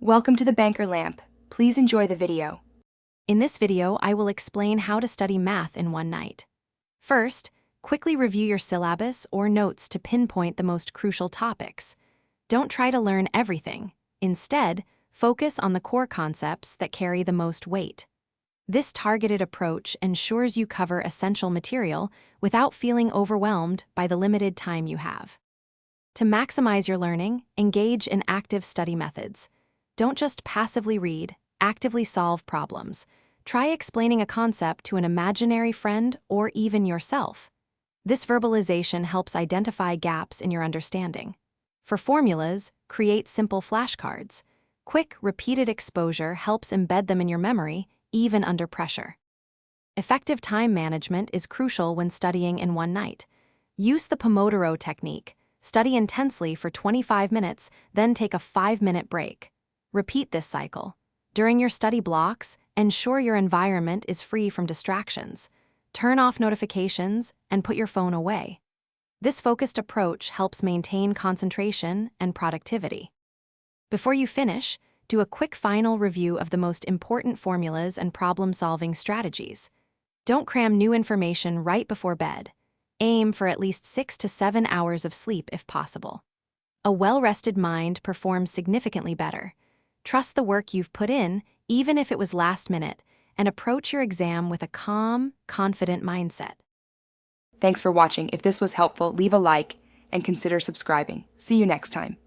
Welcome to the Banker Lamp. Please enjoy the video. In this video, I will explain how to study math in one night. First, quickly review your syllabus or notes to pinpoint the most crucial topics. Don't try to learn everything. Instead, focus on the core concepts that carry the most weight. This targeted approach ensures you cover essential material without feeling overwhelmed by the limited time you have. To maximize your learning, engage in active study methods. Don't just passively read, actively solve problems. Try explaining a concept to an imaginary friend or even yourself. This verbalization helps identify gaps in your understanding. For formulas, create simple flashcards. Quick, repeated exposure helps embed them in your memory, even under pressure. Effective time management is crucial when studying in one night. Use the Pomodoro technique. Study intensely for 25 minutes, then take a 5-minute break. Repeat this cycle. During your study blocks, ensure your environment is free from distractions. Turn off notifications and put your phone away. This focused approach helps maintain concentration and productivity. Before you finish, do a quick final review of the most important formulas and problem-solving strategies. Don't cram new information right before bed. Aim for at least 6 to 7 hours of sleep if possible. A well-rested mind performs significantly better. Trust the work you've put in, even if it was last minute, and approach your exam with a calm, confident mindset. Thanks for watching. If this was helpful, leave a like and consider subscribing. See you next time.